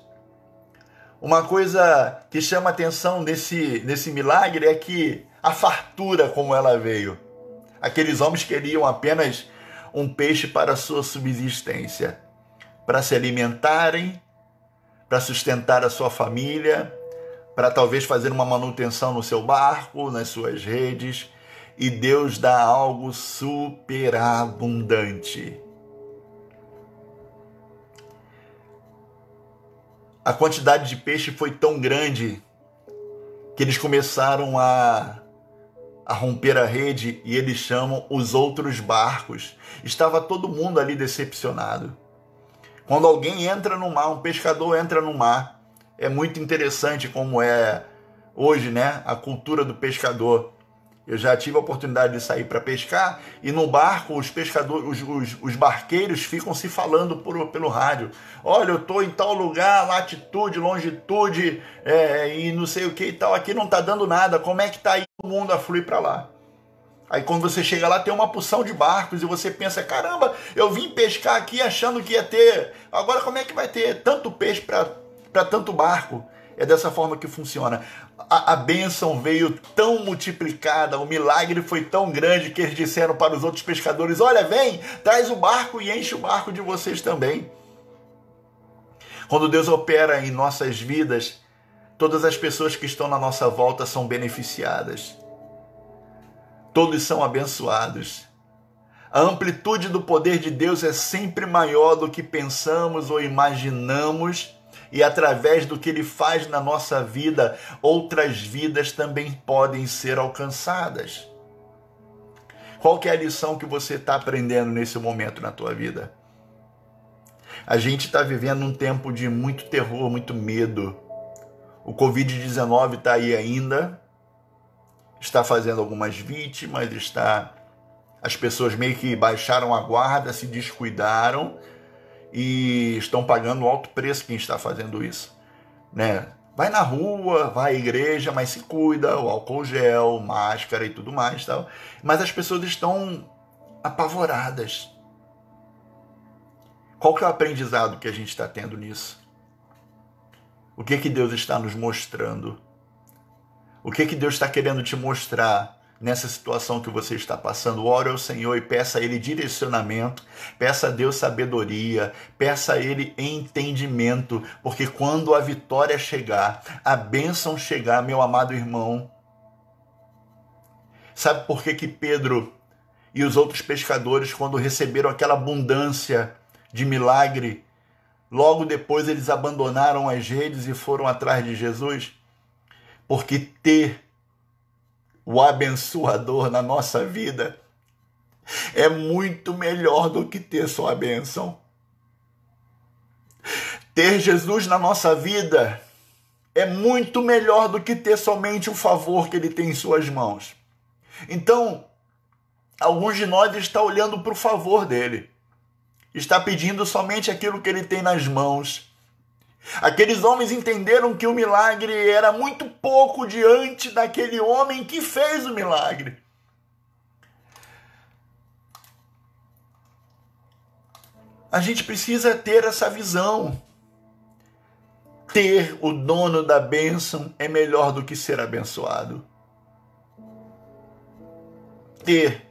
Uma coisa que chama atenção nesse milagre é que a fartura como ela veio. Aqueles homens queriam apenas um peixe para a sua subsistência, para se alimentarem, para sustentar a sua família, para talvez fazer uma manutenção no seu barco, nas suas redes, e Deus dá algo superabundante. A quantidade de peixe foi tão grande que eles começaram a a romper a rede e eles chamam os outros barcos. Estava todo mundo ali decepcionado. Quando alguém entra no mar, um pescador entra no mar, é muito interessante como é hoje, né, a cultura do pescador. Eu já tive a oportunidade de sair para pescar e no barco os pescadores, os barqueiros ficam se falando pelo rádio. Olha, eu estou em tal lugar, latitude, longitude e não sei o que e tal. Aqui não está dando nada. Como é que está aí o mundo a fluir para lá? Aí quando você chega lá tem uma porção de barcos e você pensa, caramba, eu vim pescar aqui achando que ia ter. Agora como é que vai ter tanto peixe para tanto barco? É dessa forma que funciona. A bênção veio tão multiplicada, o milagre foi tão grande que eles disseram para os outros pescadores, olha, vem, traz o barco e enche o barco de vocês também. Quando Deus opera em nossas vidas, todas as pessoas que estão na nossa volta são beneficiadas. Todos são abençoados. A amplitude do poder de Deus é sempre maior do que pensamos ou imaginamos, e através do que Ele faz na nossa vida, outras vidas também podem ser alcançadas. Qual que é a lição que você está aprendendo nesse momento na tua vida? A gente está vivendo um tempo de muito terror, muito medo. O Covid-19 está aí ainda, está fazendo algumas vítimas, as pessoas meio que baixaram a guarda, se descuidaram e estão pagando alto preço quem está fazendo isso, né? Vai na rua, vai à igreja, mas se cuida, o álcool gel, máscara e tudo mais, tal. Mas as pessoas estão apavoradas. Qual que é o aprendizado que a gente está tendo nisso? O que que Deus está nos mostrando? O que que Deus está querendo te mostrar nessa situação que você está passando? Ore ao Senhor e peça a Ele direcionamento, peça a Deus sabedoria, peça a Ele entendimento, porque quando a vitória chegar, a bênção chegar, meu amado irmão, sabe por que Pedro e os outros pescadores, quando receberam aquela abundância de milagre, logo depois eles abandonaram as redes e foram atrás de Jesus? Porque ter o abençoador na nossa vida é muito melhor do que ter só a bênção. Ter Jesus na nossa vida é muito melhor do que ter somente o favor que Ele tem em suas mãos. Então, alguns de nós estão olhando para o favor dele, está pedindo somente aquilo que Ele tem nas mãos. Aqueles homens entenderam que o milagre era muito pouco diante daquele homem que fez o milagre. A gente precisa ter essa visão. Ter o dono da bênção é melhor do que ser abençoado. Ter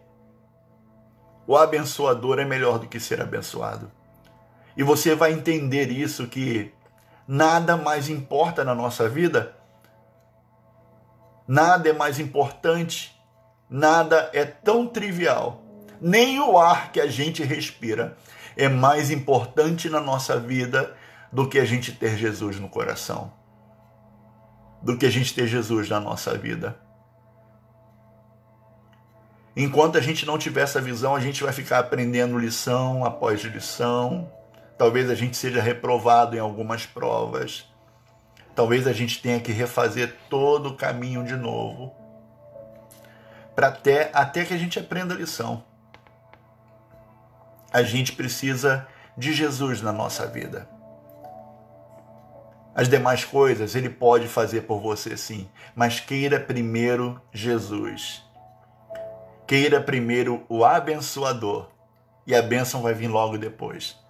o abençoador é melhor do que ser abençoado. E você vai entender isso, que nada mais importa na nossa vida, nada é mais importante, nada é tão trivial, nem o ar que a gente respira é mais importante na nossa vida do que a gente ter Jesus no coração, do que a gente ter Jesus na nossa vida. Enquanto a gente não tiver essa visão, a gente vai ficar aprendendo lição após lição. Talvez a gente seja reprovado em algumas provas. Talvez a gente tenha que refazer todo o caminho de novo, até que a gente aprenda a lição. A gente precisa de Jesus na nossa vida. As demais coisas Ele pode fazer por você, sim, mas queira primeiro Jesus. Queira primeiro o abençoador, e a bênção vai vir logo depois.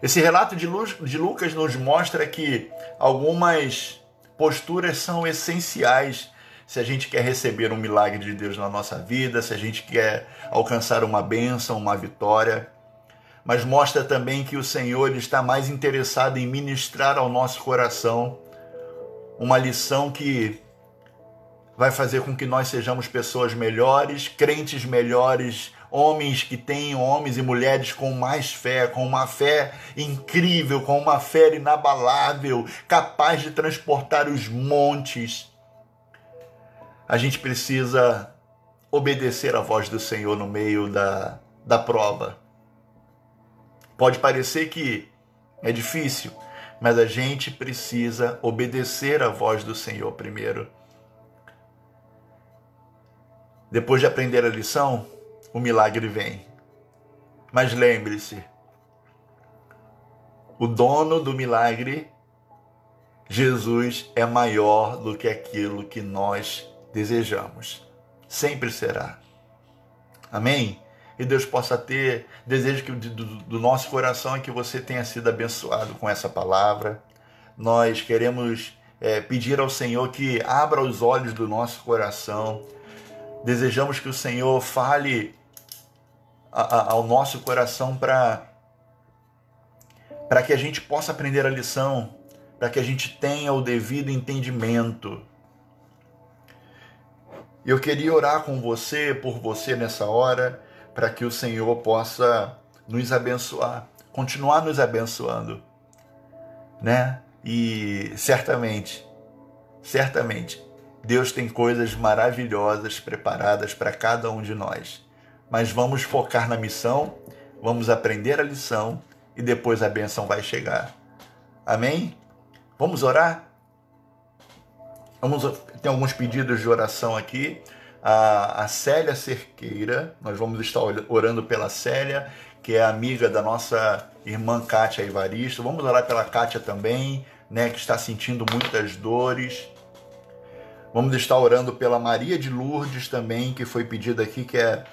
Esse relato de Lucas nos mostra que algumas posturas são essenciais se a gente quer receber um milagre de Deus na nossa vida, se a gente quer alcançar uma bênção, uma vitória. Mas mostra também que o Senhor Ele está mais interessado em ministrar ao nosso coração uma lição que vai fazer com que nós sejamos pessoas melhores, crentes melhores, homens e mulheres com mais fé, com uma fé incrível, com uma fé inabalável, capaz de transportar os montes. a gente precisa obedecer a voz do Senhor no meio da prova. Pode parecer que é difícil, mas a gente precisa obedecer a voz do Senhor primeiro. Depois de aprender a lição, o milagre vem. Mas lembre-se, o dono do milagre, Jesus, é maior do que aquilo que nós desejamos. Sempre será. Amém? E Deus possa ter, desejo que do nosso coração é que você tenha sido abençoado com essa palavra. Nós queremos pedir ao Senhor que abra os olhos do nosso coração. Desejamos que o Senhor fale ao nosso coração para que a gente possa aprender a lição, para que a gente tenha o devido entendimento. Eu queria orar com você, por você nessa hora, para que o Senhor possa nos abençoar, continuar nos abençoando, né? E certamente, Deus tem coisas maravilhosas preparadas para cada um de nós. Mas vamos focar na missão, vamos aprender a lição e depois a bênção vai chegar. Amém? Vamos orar? Tem alguns pedidos de oração aqui. A Célia Cerqueira, nós vamos estar orando pela Célia, que é amiga da nossa irmã Kátia Evaristo. Vamos orar pela Kátia também, né, que está sentindo muitas dores. Vamos estar orando pela Maria de Lourdes também, que foi pedida aqui, que é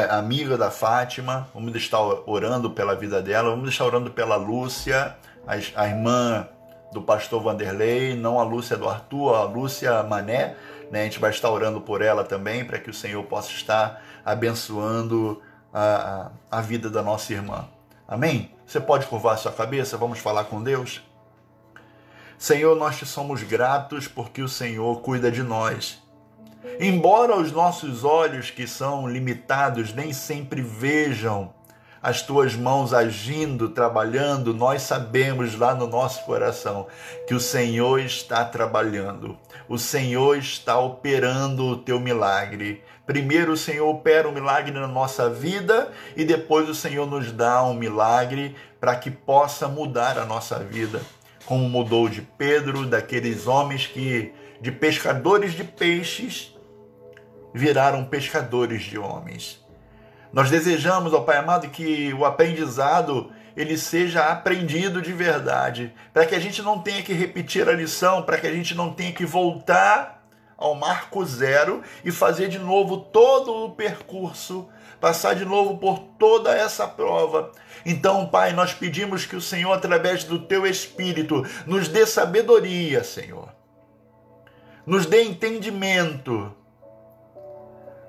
amiga da Fátima. Vamos estar orando pela vida dela. Vamos estar orando pela Lúcia, a irmã do pastor Vanderlei, não a Lúcia do Arthur, a Lúcia Mané, né? A gente vai estar orando por ela também, para que o Senhor possa estar abençoando a vida da nossa irmã. Amém? Você pode curvar a sua cabeça? Vamos falar com Deus? Senhor, nós te somos gratos porque o Senhor cuida de nós. Embora os nossos olhos, que são limitados, nem sempre vejam as tuas mãos agindo, trabalhando, nós sabemos lá no nosso coração que o Senhor está trabalhando. O Senhor está operando o teu milagre. Primeiro o Senhor opera um milagre na nossa vida e depois o Senhor nos dá um milagre para que possa mudar a nossa vida. Como mudou de Pedro, daqueles homens que, de pescadores de peixes, viraram pescadores de homens. Nós desejamos, ó Pai amado, que o aprendizado ele seja aprendido de verdade, para que a gente não tenha que repetir a lição, para que a gente não tenha que voltar ao marco zero e fazer de novo todo o percurso, passar de novo por toda essa prova. Então, Pai, nós pedimos que o Senhor, através do Teu Espírito, nos dê sabedoria, Senhor. Nos dê entendimento.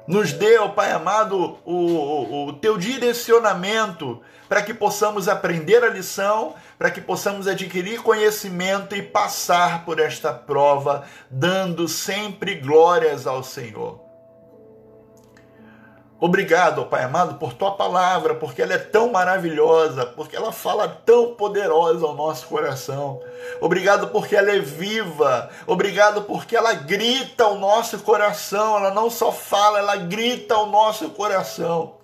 Nos dê, ó Pai amado, o Teu direcionamento para que possamos aprender a lição, para que possamos adquirir conhecimento e passar por esta prova, dando sempre glórias ao Senhor. Obrigado, ó Pai amado, por Tua palavra, porque ela é tão maravilhosa, porque ela fala tão poderosa ao nosso coração. Obrigado porque ela é viva. Obrigado porque ela grita ao nosso coração. Ela não só fala, ela grita ao nosso coração.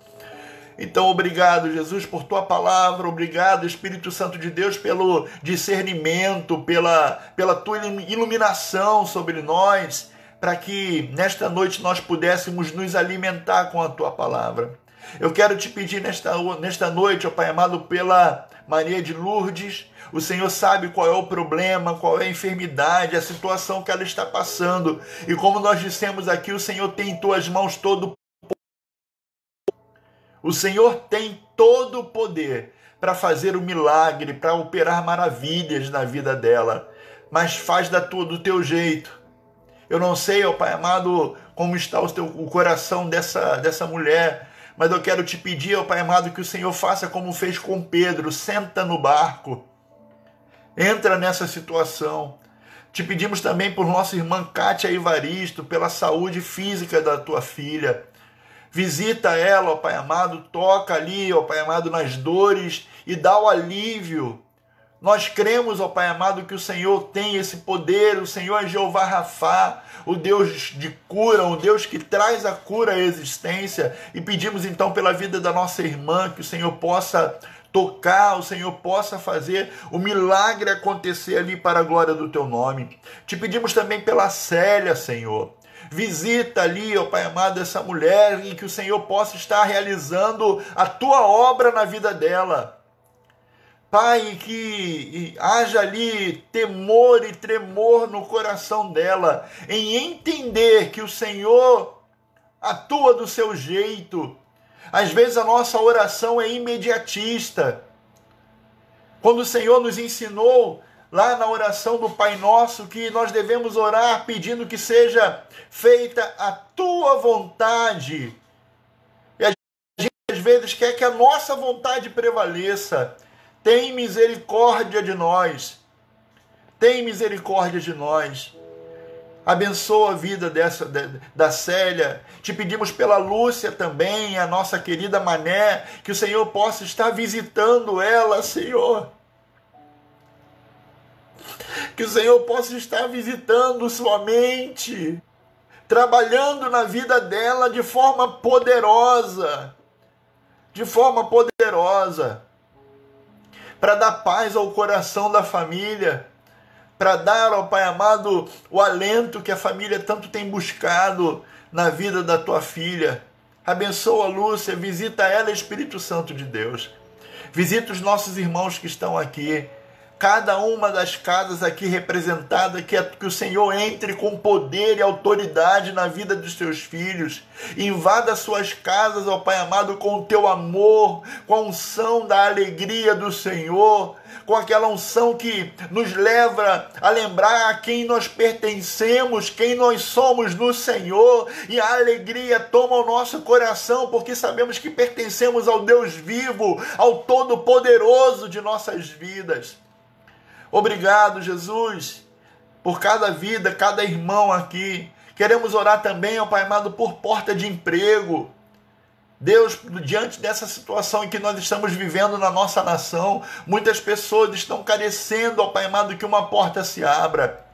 Então, obrigado, Jesus, por Tua palavra. Obrigado, Espírito Santo de Deus, pelo discernimento, pela Tua iluminação sobre nós, para que nesta noite nós pudéssemos nos alimentar com a Tua palavra. Eu quero te pedir nesta noite, ó Pai amado, pela Maria de Lourdes. O Senhor sabe qual é o problema, qual é a enfermidade, a situação que ela está passando. E como nós dissemos aqui, o Senhor tem em Tuas mãos todo o poder. O Senhor tem todo o poder para fazer o milagre, para operar maravilhas na vida dela. Mas faz do Teu jeito. Eu não sei, ó Pai amado, como está o coração dessa mulher, mas eu quero te pedir, ó Pai amado, que o Senhor faça como fez com Pedro, senta no barco, entra nessa situação. Te pedimos também por nossa irmã Kátia Evaristo, pela saúde física da Tua filha. Visita ela, ó Pai amado, toca ali, ó Pai amado, nas dores e dá o alívio Nós cremos, ó Pai amado, que o Senhor tem esse poder, o Senhor é Jeová Rafá, o Deus de cura, o Deus que traz a cura à existência, e pedimos então pela vida da nossa irmã, que o Senhor possa tocar, o Senhor possa fazer o milagre acontecer ali para a glória do Teu nome. Te pedimos também pela Célia, Senhor. Visita ali, ó Pai amado, essa mulher, e que o Senhor possa estar realizando a Tua obra na vida dela. Pai, que haja ali temor e tremor no coração dela, em entender que o Senhor atua do seu jeito. Às vezes a nossa oração é imediatista. Quando o Senhor nos ensinou lá na oração do Pai Nosso que nós devemos orar pedindo que seja feita a Tua vontade. E a gente às vezes quer que a nossa vontade prevaleça. Tem misericórdia de nós. Tem misericórdia de nós. Abençoa a vida da Célia. Te pedimos pela Lúcia também, a nossa querida Mané, que o Senhor possa estar visitando ela, Senhor. Que o Senhor possa estar visitando sua mente, trabalhando na vida dela de forma poderosa. De forma poderosa. Para dar paz ao coração da família, para dar ao Pai amado o alento que a família tanto tem buscado na vida da tua filha. Abençoa a Lúcia, visita ela, Espírito Santo de Deus. Visita os nossos irmãos que estão aqui. Cada uma das casas aqui representada, que o Senhor entre com poder e autoridade na vida dos teus filhos. Invada suas casas, ó Pai amado, com o teu amor, com a unção da alegria do Senhor, com aquela unção que nos leva a lembrar a quem nós pertencemos, quem nós somos no Senhor, e a alegria toma o nosso coração, porque sabemos que pertencemos ao Deus vivo, ao Todo-Poderoso de nossas vidas. Obrigado, Jesus, por cada vida, cada irmão aqui. Queremos orar também, ó Pai amado, por porta de emprego. Deus, diante dessa situação em que nós estamos vivendo na nossa nação, muitas pessoas estão carecendo, ó Pai amado, que uma porta se abra.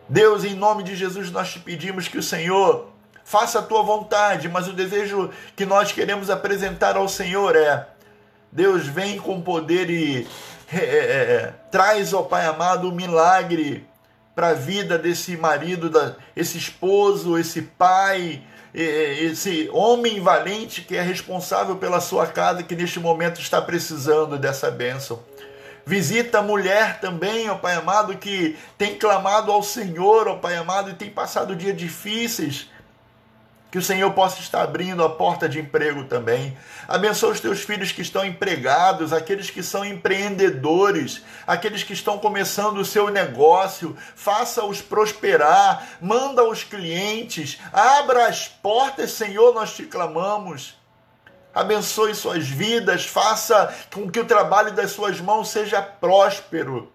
Deus, em nome de Jesus, nós te pedimos que o Senhor faça a tua vontade, mas o desejo que nós queremos apresentar ao Senhor é: Deus, vem com poder e traz, ó Pai amado, o milagre para a vida desse marido, esse esposo, esse pai, esse homem valente que é responsável pela sua casa, que neste momento está precisando dessa bênção. Visita a mulher também, ó Pai amado, que tem clamado ao Senhor, ó Pai amado, e tem passado dias difíceis. Que o Senhor possa estar abrindo a porta de emprego também. Abençoa os teus filhos que estão empregados, aqueles que são empreendedores, aqueles que estão começando o seu negócio. Faça-os prosperar, manda os clientes, abra as portas, Senhor, nós te clamamos. Abençoe suas vidas, faça com que o trabalho das suas mãos seja próspero.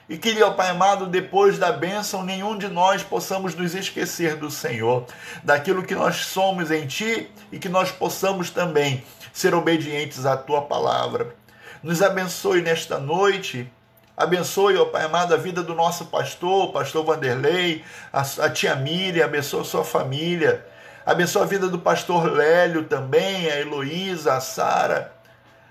E que, ó Pai amado, depois da bênção, nenhum de nós possamos nos esquecer do Senhor, daquilo que nós somos em Ti, e que nós possamos também ser obedientes à Tua palavra. Nos abençoe nesta noite. Abençoe, ó Pai amado, a vida do nosso pastor, o pastor Vanderlei, a tia Miriam, abençoe a sua família. Abençoe a vida do pastor Lélio também, a Heloísa, a Sara.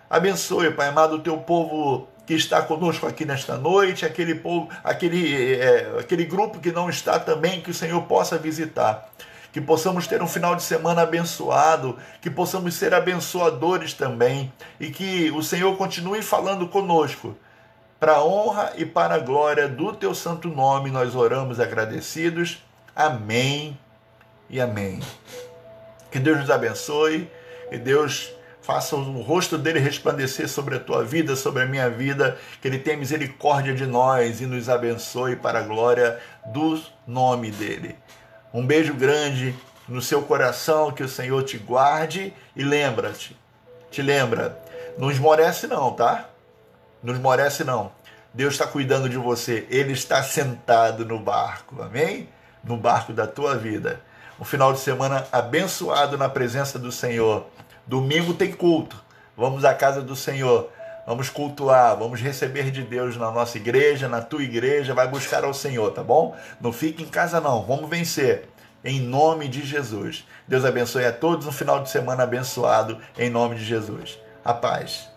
Abençoe, Pai amado, o Teu povo que está conosco aqui nesta noite, aquele povo, aquele grupo que não está também, que o Senhor possa visitar. Que possamos ter um final de semana abençoado, que possamos ser abençoadores também, e que o Senhor continue falando conosco. Para a honra e para a glória do Teu santo nome, nós oramos agradecidos. Amém e amém. Que Deus nos abençoe, e Deus faça o rosto dele resplandecer sobre a tua vida, sobre a minha vida, que ele tenha misericórdia de nós e nos abençoe para a glória do nome dele. Um beijo grande no seu coração, que o Senhor te guarde, e lembra, não esmorece não, tá? Não esmorece não. Deus está cuidando de você, ele está sentado no barco, amém? No barco da tua vida. Um final de semana abençoado na presença do Senhor. Domingo tem culto. Vamos à casa do Senhor. vamos cultuar, vamos receber de Deus na nossa igreja, na tua igreja, vai buscar ao Senhor, tá bom? Não fique em casa não, vamos vencer. Em nome de Jesus. Deus abençoe a todos, um final de semana abençoado, em nome de Jesus. A paz.